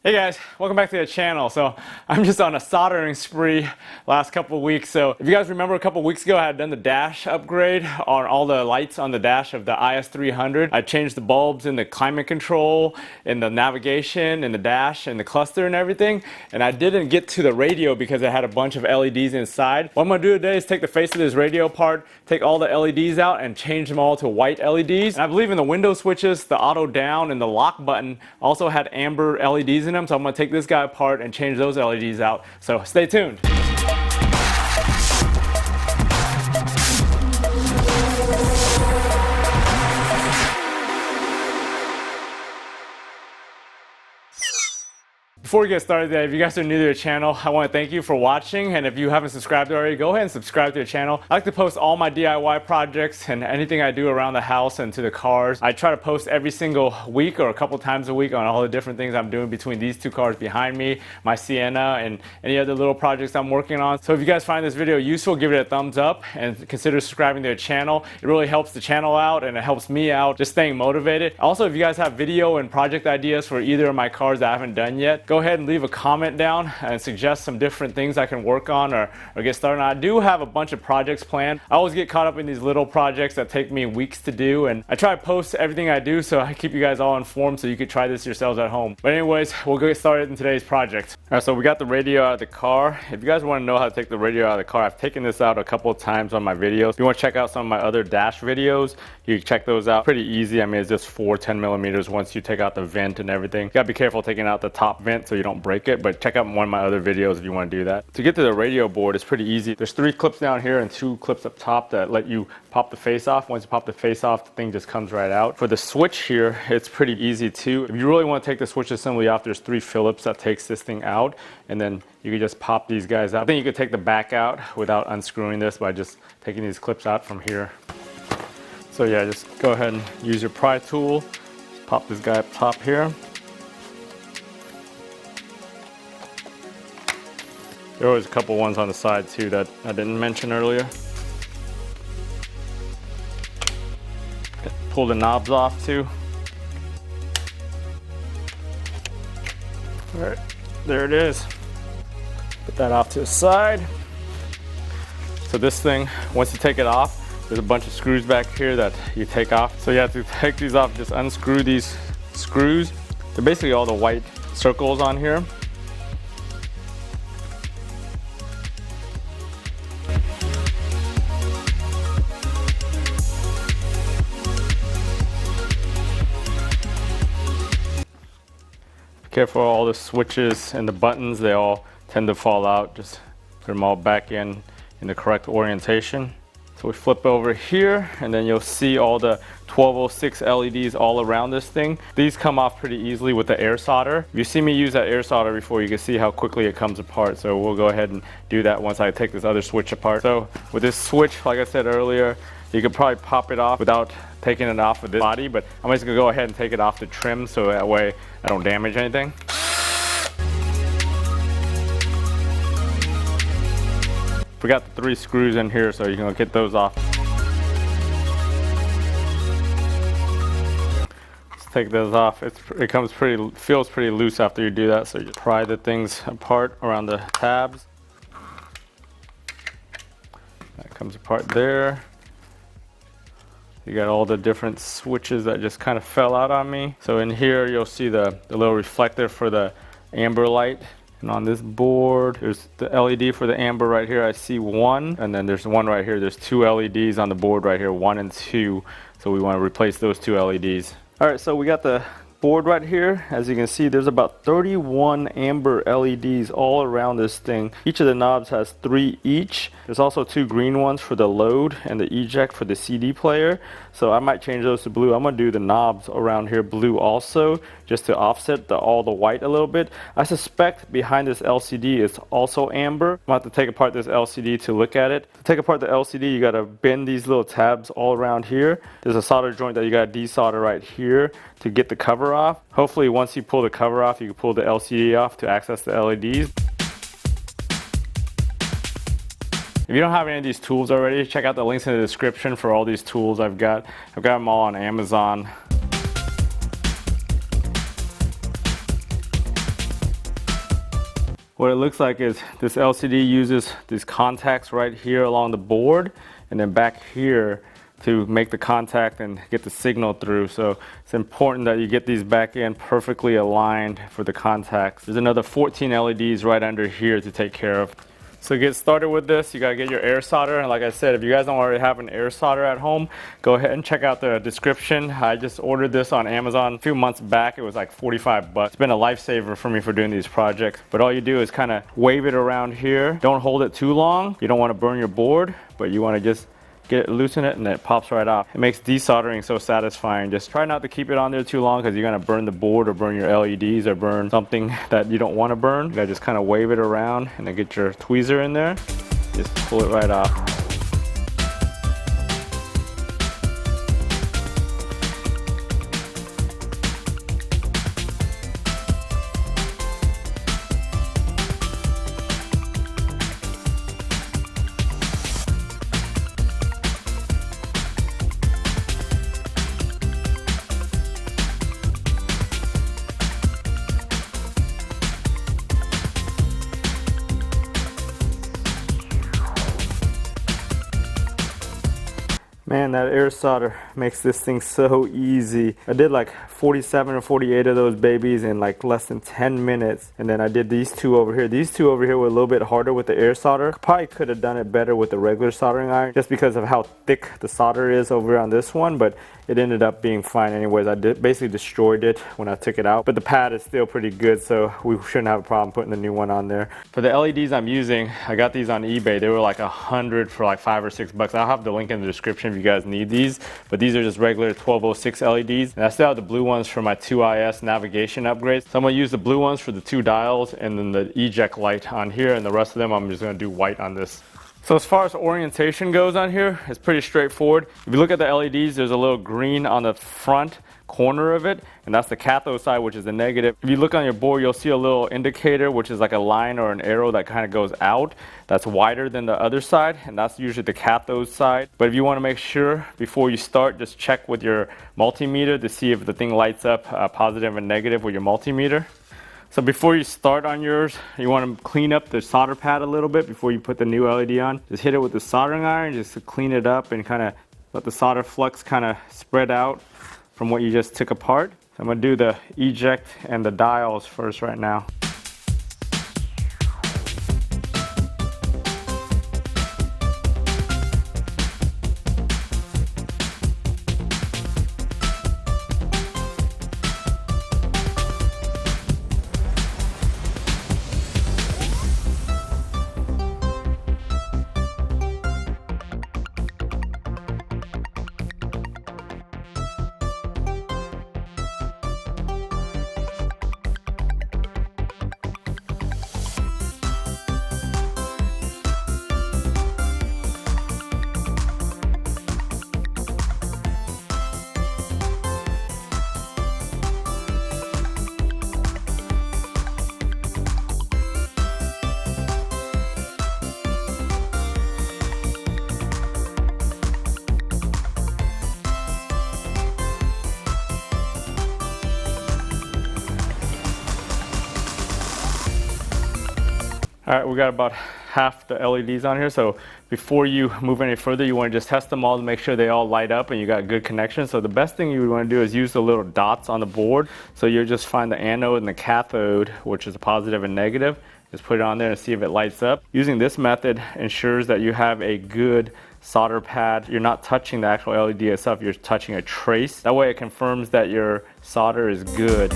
Hey guys, welcome back to the channel. So I'm just on a soldering spree last couple of weeks. So if you guys remember a couple of weeks ago, I had done the dash upgrade on all the lights on the dash of the IS300. I changed the bulbs in the climate control, in the navigation, in the dash, and the cluster and everything. And I didn't get to the radio because it had a bunch of LEDs inside. What I'm gonna do today is take the face of this radio apart, take all the LEDs out and change them all to white LEDs. And I believe in the window switches, the auto down and the lock button also had amber LEDs in them, so I'm going to take this guy apart and change those LEDs out. So stay tuned. Before we get started today, if you guys are new to the channel, I want to thank you for watching, and if you haven't subscribed already, go ahead and subscribe to the channel. I like to post all my DIY projects and anything I do around the house and to the cars. I try to post every single week or a couple times a week on all the different things I'm doing between these two cars behind me, my Sienna, and any other little projects I'm working on. So if you guys find this video useful, give it a thumbs up and consider subscribing to the channel. It really helps the channel out and it helps me out just staying motivated. Also, if you guys have video and project ideas for either of my cars that I haven't done yet, go ahead and leave a comment down and suggest some different things I can work on or get started on. I do have a bunch of projects planned. I always get caught up in these little projects that take me weeks to do, and I try to post everything I do so I keep you guys all informed so you can try this yourselves at home. But anyways, we'll get started in today's project. All right, so we got the radio out of the car. If you guys want to know how to take the radio out of the car, I've taken this out a couple of times on my videos. If you want to check out some of my other dash videos, you can check those out. Pretty easy. I mean, it's just 4 10mm once you take out the vent and everything. You gotta be careful taking out the top vent so you don't break it, but check out one of my other videos if you want to do that. To get to the radio board, it's pretty easy. There's 3 clips down here and 2 clips up top that let you pop the face off. Once you pop the face off, the thing just comes right out. For the switch here, it's pretty easy too. If you really want to take the switch assembly off, there's 3 Phillips that takes this thing out, and then you can just pop these guys out. I think you could take the back out without unscrewing this by just taking these clips out from here. So yeah, just go ahead and use your pry tool. Pop this guy up top here. There was a couple ones on the side too that I didn't mention earlier. Pull the knobs off too. All right, there it is. Put that off to the side. So this thing, once you take it off, there's a bunch of screws back here that you take off. So you have to take these off, just unscrew these screws. They're basically all the white circles on here. Careful, all the switches and the buttons, they all tend to fall out. Just put them all back in the correct orientation. So we flip over here and then you'll see all the 1206 LEDs all around this thing. These come off pretty easily with the air solder. If you see me use that air solder before, you can see how quickly it comes apart. So we'll go ahead and do that once I take this other switch apart. So with this switch, like I said earlier, you could probably pop it off without taking it off of this body, but I'm just gonna go ahead and take it off the trim so that way I don't damage anything. We got the 3 screws in here, so you're gonna get those off. Let's take those off. It feels pretty loose after you do that, so you pry the things apart around the tabs. That comes apart there. You got all the different switches that just kind of fell out on me. So in here, you'll see the little reflector for the amber light. And on this board, there's the LED for the amber right here. I see 1, and then there's 1 right here. There's 2 LEDs on the board right here, 1 and 2. So we want to replace those 2 LEDs. All right, so we got the board right here. As you can see, there's about 31 amber LEDs all around this thing. Each of the knobs has 3 each. There's also 2 green ones for the load and the eject for the CD player. So I might change those to blue. I'm gonna do the knobs around here blue also, just to offset all the white a little bit. I suspect behind this LCD is also amber. I'm gonna have to take apart this LCD to look at it. To take apart the LCD, you gotta bend these little tabs all around here. There's a solder joint that you gotta desolder right here to get the cover off. Hopefully once you pull the cover off, you can pull the LCD off to access the LEDs. If you don't have any of these tools already, check out the links in the description for all these tools I've got. I've got them all on Amazon. What it looks like is this LCD uses these contacts right here along the board and then back here to make the contact and get the signal through. So it's important that you get these back in perfectly aligned for the contacts. There's another 14 LEDs right under here to take care of. So get started with this, you gotta get your air solder. And like I said, if you guys don't already have an air solder at home, go ahead and check out the description. I just ordered this on Amazon a few months back. It was like 45 bucks. It's been a lifesaver for me for doing these projects. But all you do is kind of wave it around here. Don't hold it too long. You don't wanna burn your board, but you wanna just loosen it and it pops right off. It makes desoldering so satisfying. Just try not to keep it on there too long because you're gonna burn the board or burn your LEDs or burn something that you don't want to burn. You gotta just kind of wave it around and then get your tweezer in there. Just pull it right off. Man, that air solder makes this thing so easy. I did like 47 or 48 of those babies in like less than 10 minutes. And then I did these two over here. These two over here were a little bit harder with the air solder. Probably could have done it better with the regular soldering iron just because of how thick the solder is over on this one. But it ended up being fine anyways. I basically destroyed it when I took it out. But the pad is still pretty good, so we shouldn't have a problem putting the new one on there. For the LEDs I'm using, I got these on eBay. They were like 100 for like 5 or 6 bucks. I'll have the link in the description if you guys need these. But these are just regular 1206 LEDs. And I still have the blue ones for my 2IS navigation upgrades. So I'm gonna use the blue ones for the 2 dials and then the eject light on here. And the rest of them, I'm just gonna do white on this. So as far as orientation goes on here, it's pretty straightforward. If you look at the LEDs, there's a little green on the front corner of it, and that's the cathode side, which is the negative. If you look on your board, you'll see a little indicator, which is like a line or an arrow that kind of goes out. That's wider than the other side, and that's usually the cathode side. But if you want to make sure before you start, just check with your multimeter to see if the thing lights up positive and negative with your multimeter. So before you start on yours, you want to clean up the solder pad a little bit before you put the new LED on. Just hit it with the soldering iron just to clean it up and kind of let the solder flux kind of spread out from what you just took apart. So I'm going to do the eject and the dials first right now. All right, we got about half the LEDs on here. So before you move any further, you want to just test them all to make sure they all light up and you got good connection. So the best thing you want to do is use the little dots on the board. So you'll just find the anode and the cathode, which is a positive and negative. Just put it on there and see if it lights up. Using this method ensures that you have a good solder pad. You're not touching the actual LED itself, you're touching a trace. That way it confirms that your solder is good.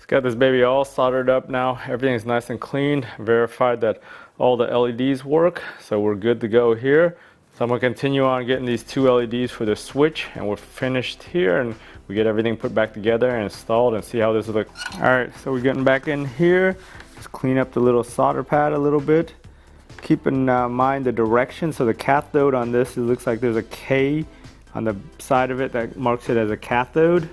Got this baby all soldered up now. Everything's nice and clean. Verified that all the LEDs work, so we're good to go here. So I'm gonna continue on getting these 2 LEDs for the switch, and we're finished here, and we get everything put back together and installed and see how this looks. All right, so we're getting back in here. Just clean up the little solder pad a little bit. keep in mind the direction. So the cathode on this, it looks like there's a K on the side of it that marks it as a cathode.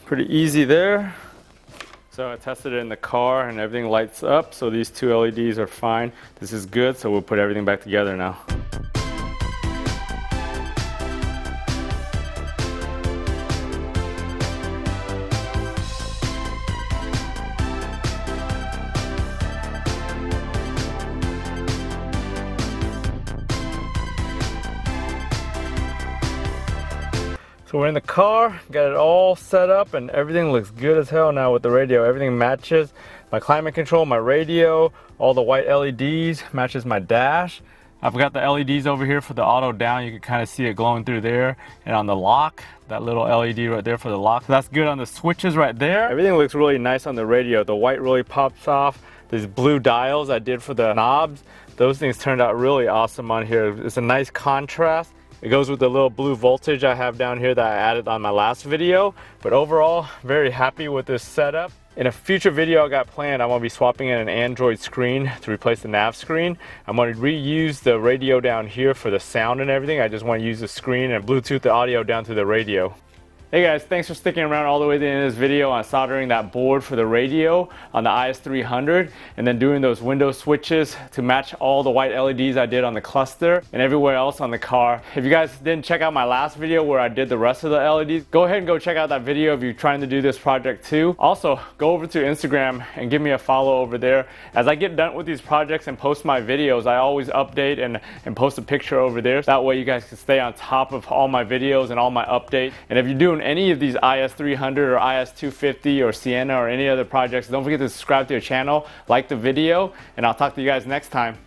Pretty easy there. So I tested it in the car and everything lights up. So these two LEDs are fine. This is good. So we'll put everything back together now. So we're in the car, got it all set up, and everything looks good as hell now with the radio. Everything matches my climate control, my radio, all the white LEDs, matches my dash. I've got the LEDs over here for the auto down. You can kind of see it glowing through there. And on the lock, that little LED right there for the lock. So that's good on the switches right there. Everything looks really nice on the radio. The white really pops off. These blue dials I did for the knobs, those things turned out really awesome on here. It's a nice contrast. It goes with the little blue voltage I have down here that I added on my last video. But overall, very happy with this setup. In a future video I got planned, I'm going to be swapping in an Android screen to replace the nav screen. I'm going to reuse the radio down here for the sound and everything. I just want to use the screen and Bluetooth the audio down to the radio. Hey guys, thanks for sticking around all the way to the end of this video on soldering that board for the radio on the IS300 and then doing those window switches to match all the white LEDs I did on the cluster and everywhere else on the car. If you guys didn't check out my last video where I did the rest of the LEDs, go ahead and go check out that video if you're trying to do this project too. Also, go over to Instagram and give me a follow over there. As I get done with these projects and post my videos, I always update and post a picture over there. That way you guys can stay on top of all my videos and all my updates. And if you're doing any of these IS300 or IS250 or Sienna or any other projects, don't forget to subscribe to the channel, like the video, and I'll talk to you guys next time.